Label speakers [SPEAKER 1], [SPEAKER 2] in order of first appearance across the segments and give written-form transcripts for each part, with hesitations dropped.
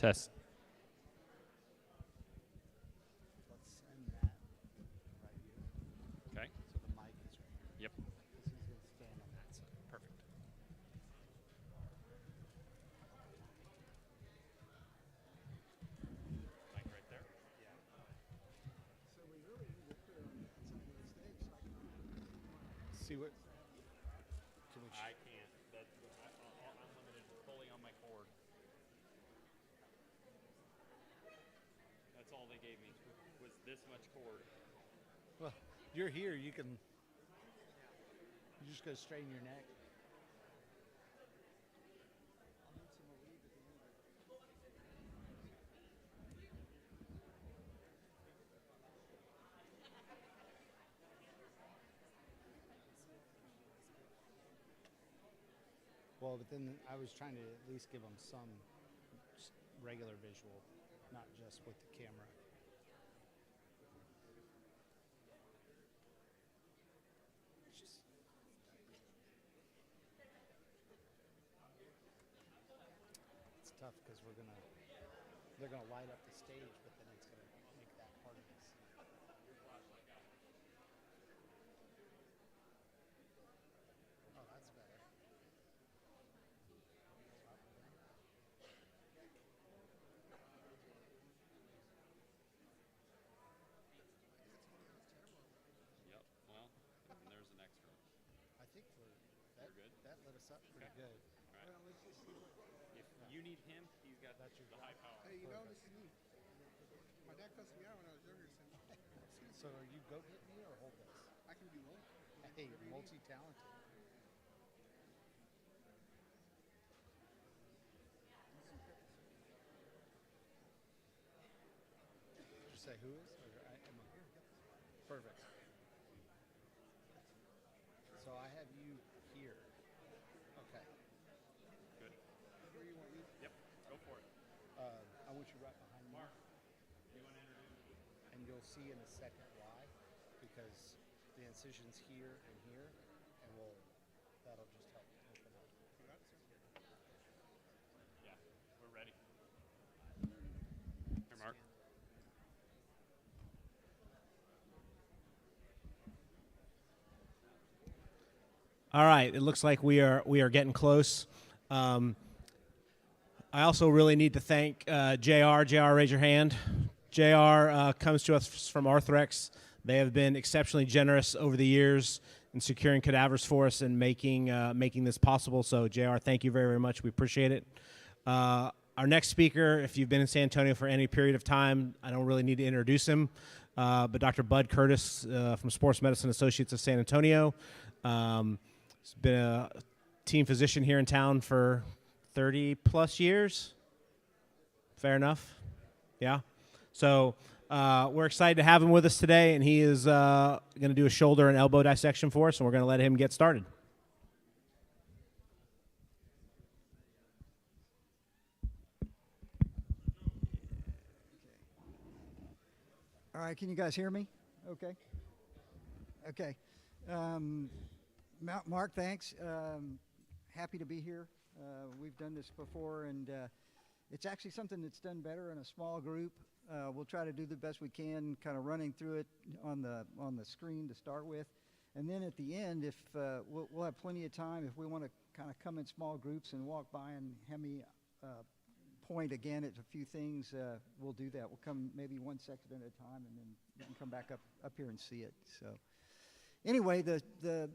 [SPEAKER 1] Test.
[SPEAKER 2] Let's send that right here.
[SPEAKER 1] Okay.
[SPEAKER 2] So the mic is right here.
[SPEAKER 1] Yep.
[SPEAKER 2] Because he's going to stand on that side.
[SPEAKER 1] Perfect. Mic right there.
[SPEAKER 2] Yeah. So we really need to put it on that side of the stage so I can see what. Can we
[SPEAKER 1] I can't. I'm limited fully on my cord. That's all they gave me was this much cord.
[SPEAKER 2] Well, you're here. You can. You just go straighten your neck. Well, but then I was trying to at least give them some regular visual, not just with the camera. It's tough because they're gonna light up the stage, but then it's gonna make that part of this. Oh, that's better.
[SPEAKER 1] Yep. Well, and there's an extra.
[SPEAKER 2] I think
[SPEAKER 1] You're good?
[SPEAKER 2] that lit us up pretty
[SPEAKER 1] Okay.
[SPEAKER 2] good.
[SPEAKER 1] All right.
[SPEAKER 3] Well, let's just see what.
[SPEAKER 1] If you need him, he's got
[SPEAKER 2] That's your
[SPEAKER 1] the high power.
[SPEAKER 3] Hey, you know, this is me. My dad cussed me out when I was younger.
[SPEAKER 2] So are you go get me or hold this?
[SPEAKER 3] I can do both.
[SPEAKER 2] Hey,
[SPEAKER 3] Whatever you need.
[SPEAKER 2] multi-talented. Did you say who is? Or am I? Perfect. So I have you here. Okay.
[SPEAKER 1] Good.
[SPEAKER 3] Where you want me?
[SPEAKER 1] Yep. Go for it.
[SPEAKER 2] I want you right behind me.
[SPEAKER 1] Mark, you want to introduce?
[SPEAKER 2] And you'll see in a second why. Because the incision's here and here. And that'll just help open up.
[SPEAKER 3] You got it, sir.
[SPEAKER 1] Yeah. We're ready. Here, Mark. All right, it looks like we are getting close. I also really need to thank JR. JR, raise your hand. JR comes to us from Arthrex. They have been exceptionally generous over the years in securing cadavers for us and making this possible. So, JR, thank you very, very much. We appreciate it. Our next speaker, if you've been in San Antonio for any period of time, I don't really need to introduce him, but Dr. Bud Curtis from Sports Medicine Associates of San Antonio. He's been a team physician here in town for 30 plus years. Fair enough? Yeah. So we're excited to have him with us today, and he is going to do a shoulder and elbow dissection for us, and we're going to let him get started.
[SPEAKER 4] All right, can you guys hear me? Okay. Okay. Mark, thanks. Happy to be here. We've done this before, and it's actually something that's done better in a small group. We'll try to do the best we can, kind of running through it on the screen to start with, and then at the end, if we'll have plenty of time if we want to kind of come in small groups and walk by and have me point again at a few things. We'll do that. We'll come maybe one section at a time, and then you can come back up here and see it. So, anyway, the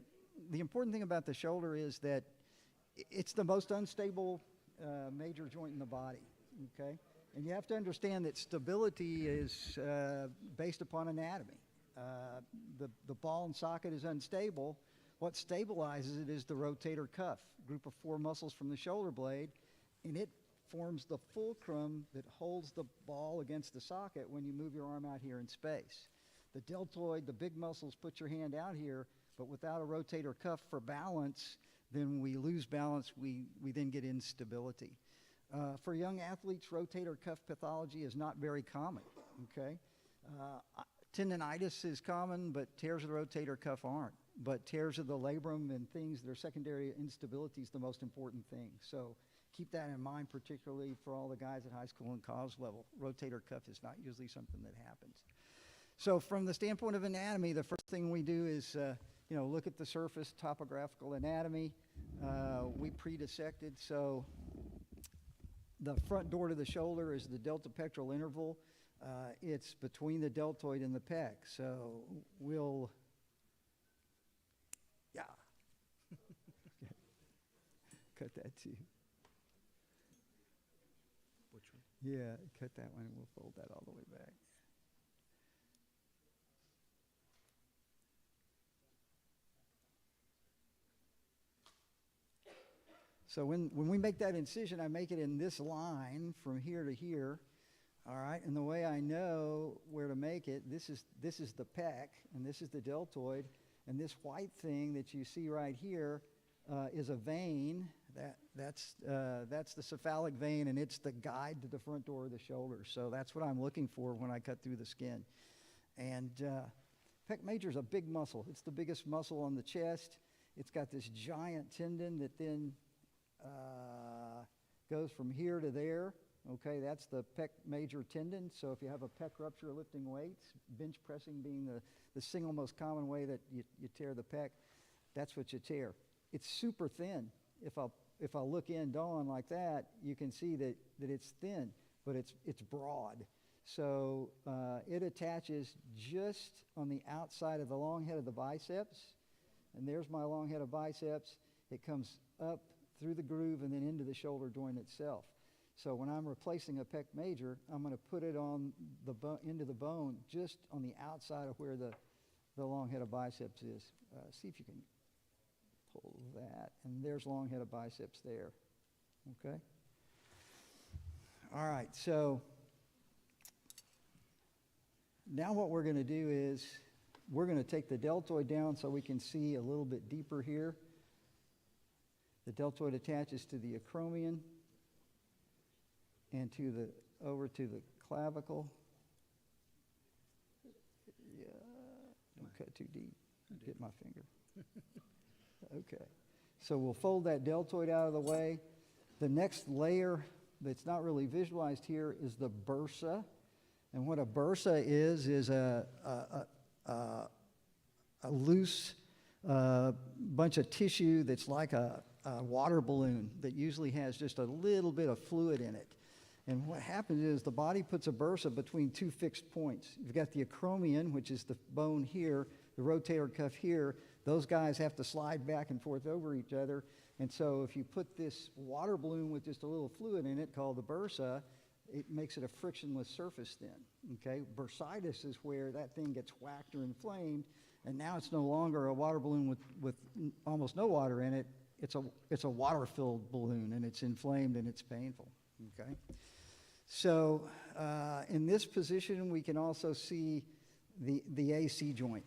[SPEAKER 4] important thing about the shoulder is that it's the most unstable major joint in the body, okay? And you have to understand that stability is based upon anatomy. The ball and socket is unstable. What stabilizes it is the rotator cuff, group of 4 muscles from the shoulder blade, and it forms the fulcrum that holds the ball against the socket when you move your arm out here in space. The deltoid, the big muscles, put your hand out here, but without a rotator cuff for balance, then we lose balance, we then get instability. For young athletes, rotator cuff pathology is not very common, okay? Tendinitis is common, but tears of the rotator cuff aren't. But tears of the labrum and things that are secondary instability is the most important thing. So keep that in mind, particularly for all the guys at high school and college level. Rotator cuff is not usually something that happens. So from the standpoint of anatomy, the first thing we do is look at the surface, topographical anatomy. We pre-dissected, so the front door to the shoulder is the delta pectoral interval. It's between the deltoid and the pec. So we'll, yeah. Cut that too.
[SPEAKER 1] Which one?
[SPEAKER 4] Yeah, cut that one and we'll fold that all the way back. So when we make that incision, I make it in this line from here to here, all right? And the way I know where to make it, this is the pec, and this is the deltoid, and this white thing that you see right here is a vein. That's the cephalic vein, and it's the guide to the front door of the shoulder. So that's what I'm looking for when I cut through the skin. And pec major is a big muscle. It's the biggest muscle on the chest. It's got this giant tendon that then goes from here to there. Okay, that's the pec major tendon. So if you have a pec rupture lifting weights, bench pressing being the single most common way that you tear the pec, that's what you tear. It's super thin. If I look end on like that, you can see that it's thin, but it's broad. So it attaches just on the outside of the long head of the biceps, and there's my long head of biceps. It comes up through the groove and then into the shoulder joint itself. So when I'm replacing a pec major, I'm going to put it on into the bone just on the outside of where the long head of biceps is. See if you can pull that, and there's long head of biceps there. Okay? All right, so now what we're going to do is we're going to take the deltoid down so we can see a little bit deeper here. The deltoid attaches to the acromion and over to the clavicle. Yeah, don't cut too deep. Get my finger. Okay, so we'll fold that deltoid out of the way. The next layer that's not really visualized here is the bursa. And what a bursa is a loose bunch of tissue that's like a water balloon that usually has just a little bit of fluid in it. And what happens is the body puts a bursa between two fixed points. You've got the acromion, which is the bone here, the rotator cuff here. Those guys have to slide back and forth over each other. And so if you put this water balloon with just a little fluid in it called the bursa, it makes it a frictionless surface then, okay? Bursitis is where that thing gets whacked or inflamed, and now it's no longer a water balloon with almost no water in it. It's a water-filled balloon, and it's inflamed and it's painful, okay? So in this position, we can also see the AC joint,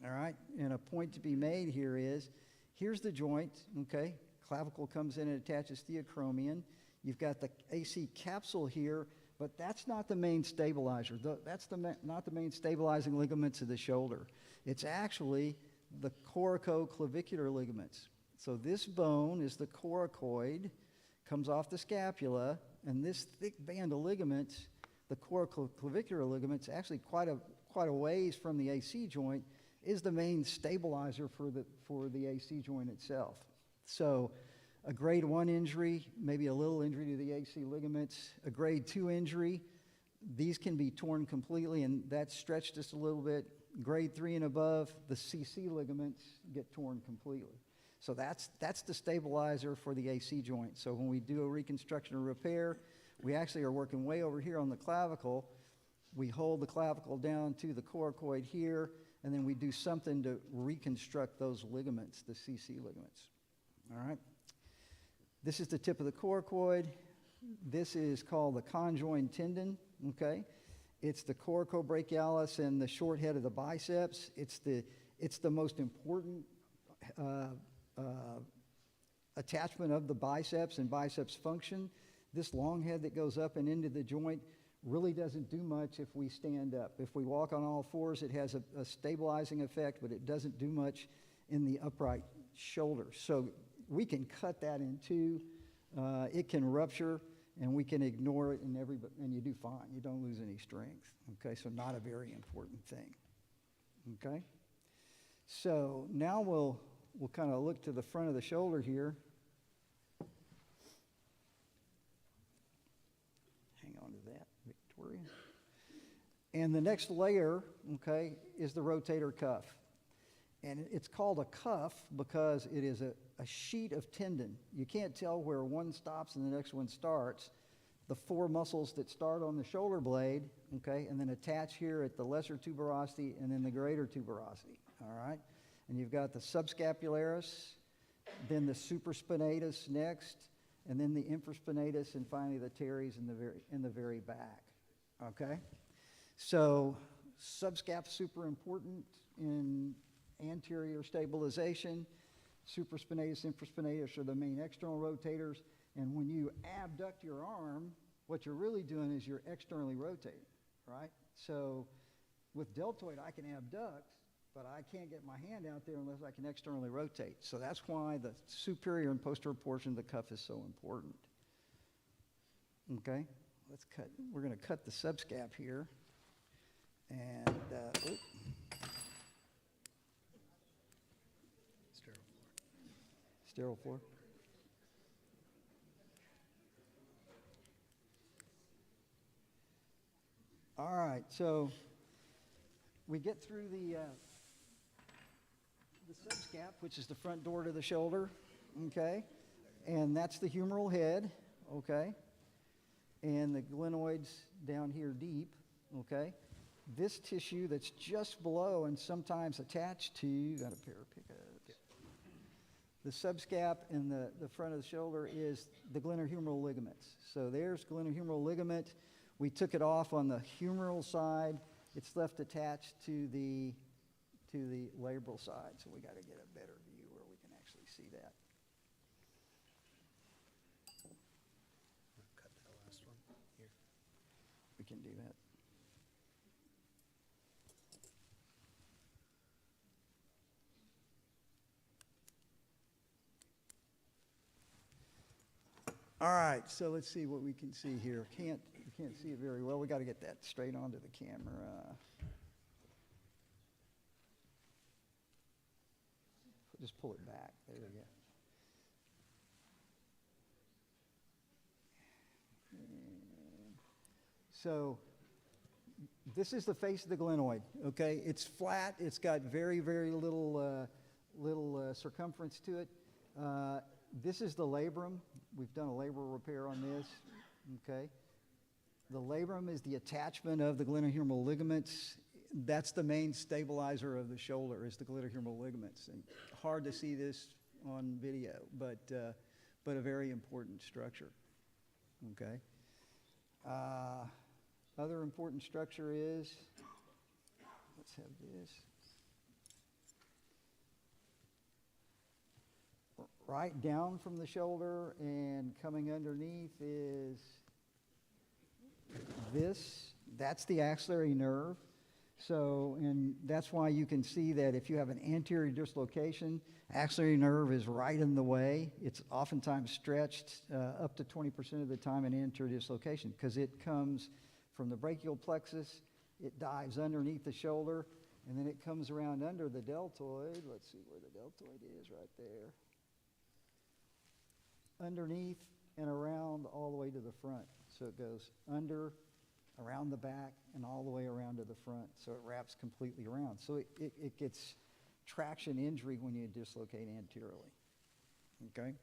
[SPEAKER 4] all right? And a point to be made here is, here's the joint, okay? Clavicle comes in and attaches to the acromion. You've got the AC capsule here, but that's not the main stabilizer. That's not the main stabilizing ligaments of the shoulder. It's actually the coracoclavicular ligaments. So this bone is the coracoid, comes off the scapula, and this thick band of ligaments, the coracoclavicular ligaments, actually quite a ways from the AC joint, is the main stabilizer for the AC joint itself. So a grade 1 injury, maybe a little injury to the AC ligaments. A grade 2 injury, these can be torn completely, and that's stretched just a little bit. Grade 3 and above, the CC ligaments get torn completely. So that's the stabilizer for the AC joint. So when we do a reconstruction or repair, we actually are working way over here on the clavicle. We hold the clavicle down to the coracoid here, and then we do something to reconstruct those ligaments, the CC ligaments. All right? This is the tip of the coracoid. This is called the conjoined tendon, okay? It's the coracobrachialis and the short head of the biceps. It's the most important attachment of the biceps and biceps function. This long head that goes up and into the joint really doesn't do much if we stand up. If we walk on all fours, it has a stabilizing effect, but it doesn't do much in the upright shoulder. So we can cut that in two it can rupture, and we can ignore it, and you do fine. You don't lose any strength. Okay, so not a very important thing. Okay, so now we'll kind of look to the front of the shoulder here. Hang on to that, Victoria. And the next layer, okay, is the rotator cuff. And it's called a cuff because it is a sheet of tendon. You can't tell where one stops and the next one starts. The four muscles that start on the shoulder blade, okay, and then attach here at the lesser tuberosity and then the greater tuberosity, all right? And you've got the subscapularis, then the supraspinatus next, and then the infraspinatus, and finally the teres in the very back, okay? So subscap super important in anterior stabilization. Supraspinatus, infraspinatus are the main external rotators. And when you abduct your arm, what you're really doing is you're externally rotating, right? So with deltoid, I can abduct, but I can't get my hand out there unless I can externally rotate. So that's why the superior and posterior portion of the cuff is so important. Okay, we're going to cut the subscap here. And, sterile floor. All right, so we get through the subscap, which is the front door to the shoulder, okay? And that's the humeral head, okay? And the glenoids down here deep, okay? This tissue that's just below and sometimes attached to, got a pair of pickups. The subscap and the front of the shoulder is the glenohumeral ligaments. So there's glenohumeral ligament. We took it off on the humeral side. It's left attached to the labral side. So we got to get a better view where we can actually see that.
[SPEAKER 2] Cut that last one here.
[SPEAKER 4] We can do that. All right, so let's see what we can see here. You can't see it very well. We got to get that straight onto the camera. Just pull it back. There we go. So this is the face of the glenoid. Okay, it's flat. It's got very, very little circumference to it. This is the labrum. We've done a labral repair on this, okay? The labrum is the attachment of the glenohumeral ligaments. That's the main stabilizer of the shoulder, is the glenohumeral ligaments. And hard to see this on video, but a very important structure, okay? Other important structure is, let's have this. Right down from the shoulder and coming underneath is this. That's the axillary nerve. So, and that's why you can see that if you have an anterior dislocation, axillary nerve is right in the way. It's oftentimes stretched up to 20% of the time in anterior dislocation because it comes from the brachial plexus, it dives underneath the shoulder, and then it comes around under the deltoid. Let's see where the deltoid is, right there. Underneath and around all the way to the front. So it goes under, around the back, and all the way around to the front. So it wraps completely around. So it gets traction injury when you dislocate anteriorly. Okay?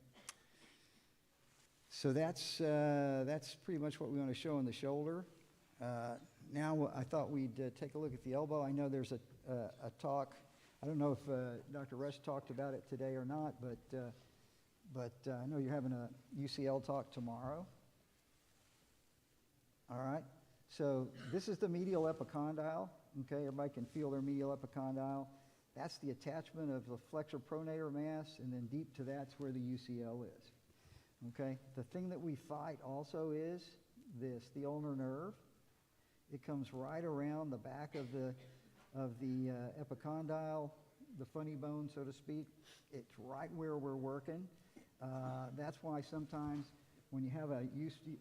[SPEAKER 4] So that's pretty much what we want to show on the shoulder. Now I thought we'd take a look at the elbow. I know there's a talk. I don't know if Dr. Rush talked about it today or not, but I know you're having a UCL talk tomorrow. All right. So this is the medial epicondyle. Okay, everybody can feel their medial epicondyle. That's the attachment of the flexor pronator mass, and then deep to that's where the UCL is. Okay. The thing that we fight also is this, the ulnar nerve. It comes right around the back of the epicondyle, the funny bone, so to speak. It's right where we're working. That's why sometimes when you have a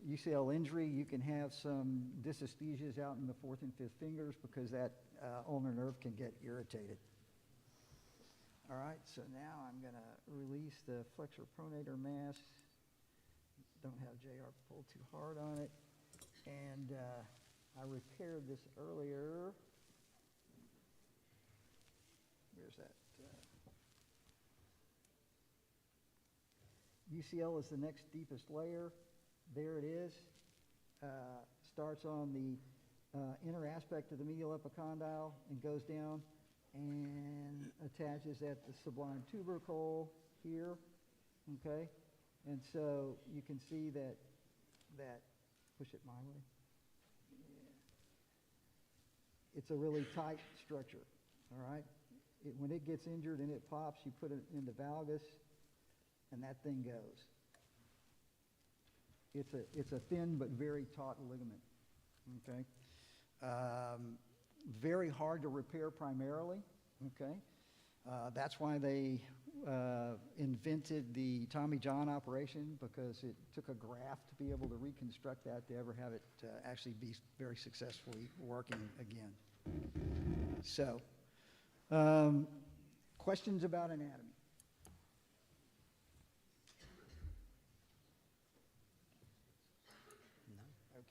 [SPEAKER 4] UCL injury, you can have some dysesthesias out in the fourth and fifth fingers because that ulnar nerve can get irritated. All right, so now I'm going to release the flexor pronator mass. Don't have JR pull too hard on it. And I repaired this earlier. Where's that? UCL is the next deepest layer. There it is. Starts on the inner aspect of the medial epicondyle and goes down and attaches at the sublime tubercle here, okay? And so you can see that, push it my way. Yeah. It's a really tight structure, all right? When it gets injured and it pops, you put it in the valgus, and that thing goes. It's a thin but very taut ligament, okay? Very hard to repair primarily, okay? That's why they invented the Tommy John operation, because it took a graft to be able to reconstruct that to ever have it actually be very successfully working again. So, questions about anatomy?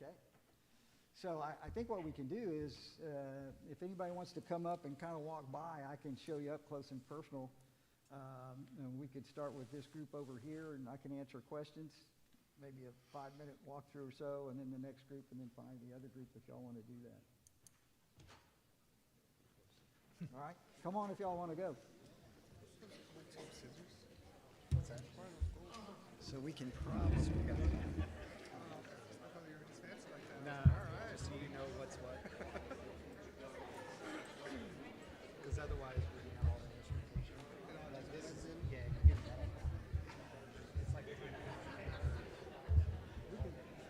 [SPEAKER 4] Okay. So I think what we can do is, if anybody wants to come up and kind of walk by, I can show you up close and personal. And we could start with this group over here, and I can answer questions, maybe a 5-minute walkthrough or so, and then the next group, and then finally the other group if y'all want to do that. All right, come on if y'all want to go. So we can probably go.
[SPEAKER 5] No, just so you know what's what. Because otherwise we can have all the instrumentation. Like this is in, yeah, you get that. It's like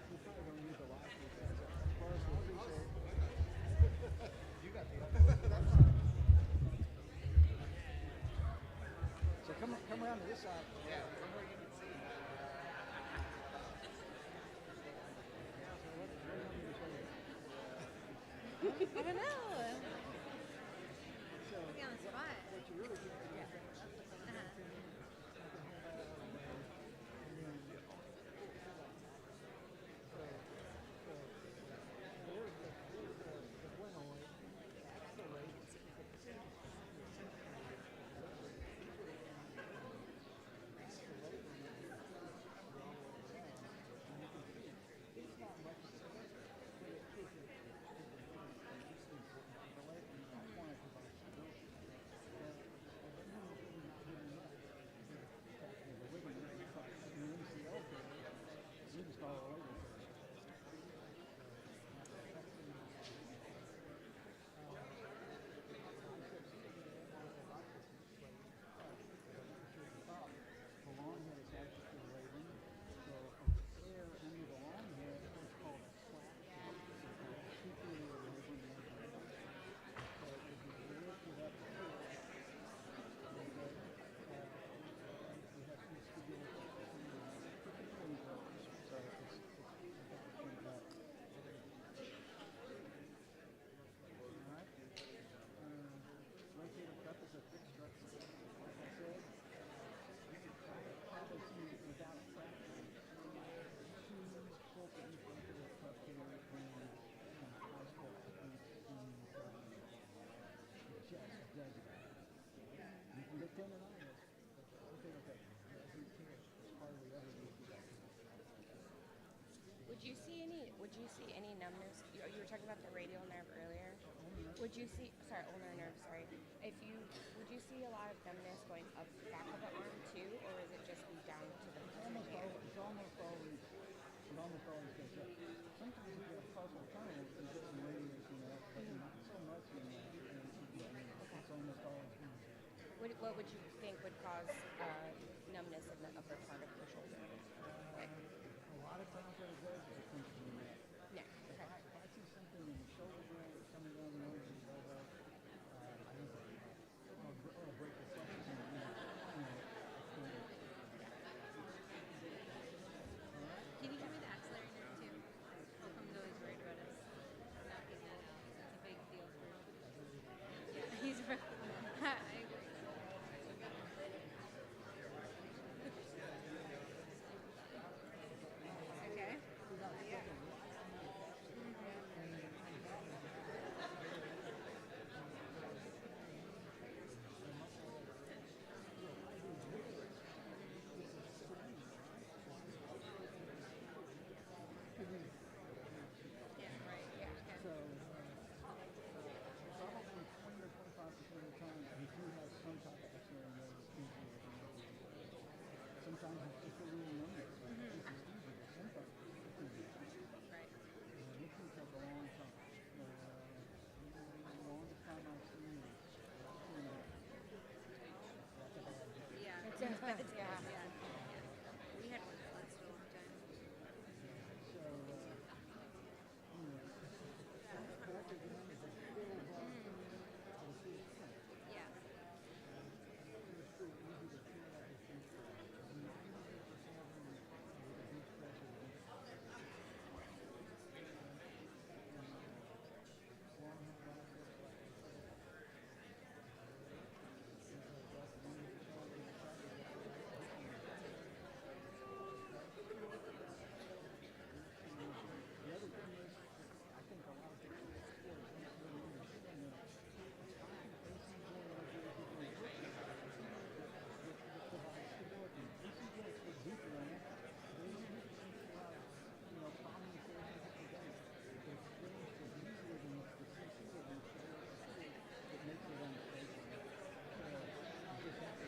[SPEAKER 4] We probably don't use a lot of these guys. As far as we appreciate it.
[SPEAKER 5] you got the other.
[SPEAKER 4] So come around to this side.
[SPEAKER 5] Yeah, from where you can see.
[SPEAKER 6] I don't know. Put me on the spot.
[SPEAKER 4] What you really do is
[SPEAKER 7] Would you see any numbness? You were talking about the radial nerve earlier. Would you see, sorry, ulnar nerve, sorry. Would you see a lot of numbness going up the back of the arm too, or is it just down to the
[SPEAKER 4] It's almost always goes up. Sometimes if you have partial tunnel, you get some radiation there, but not so much in that. It's almost always down.
[SPEAKER 7] What would you think would cause numbness in the upper part of the shoulder? Okay.
[SPEAKER 4] A lot of times what it does is it comes from the neck.
[SPEAKER 7] Neck. Okay.
[SPEAKER 4] If I see something in the shoulder joint or coming down the nose and elbow, I'll break the flexors in the neck. sometimes it's just a little number. This is easy, but sometimes it can be complicated.
[SPEAKER 6] Right.
[SPEAKER 4] It can take a long time. The longest time I've seen is 2.5 years.
[SPEAKER 6] Yeah.
[SPEAKER 7] Yeah.
[SPEAKER 6] Yeah. We had one that lasted a long time.
[SPEAKER 4] So, back again, it's a still hard thing, but it's still fun.
[SPEAKER 6] Yeah.
[SPEAKER 4] It's still easy to feel like it's been 90% of them with a beach president. The other thing is, I think a lot of people in sports don't really understand that ACJ provides stability. ACJ is for deeper than that. They don't need to have, problems there every day. The experience is easier than the CC of the experience that makes it unstable. So you just have to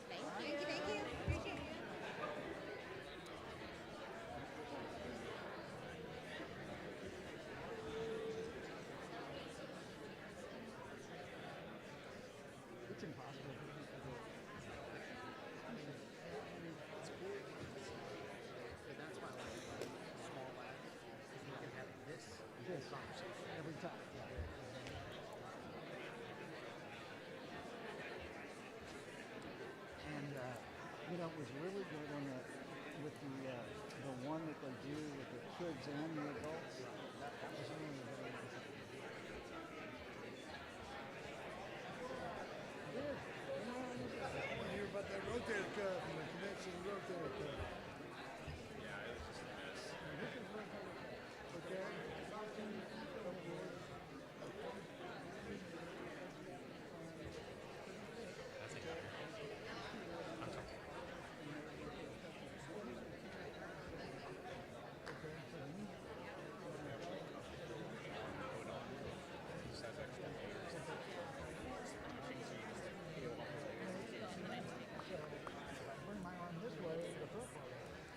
[SPEAKER 7] Thank you.
[SPEAKER 6] Thank you. Appreciate you.
[SPEAKER 4] it's impossible for people to do it.
[SPEAKER 5] It's cool. And that's why I like small lab, because you can have this
[SPEAKER 4] This
[SPEAKER 5] conversation.
[SPEAKER 4] every time. And it was really good on with the one that they do with the kids and the adults.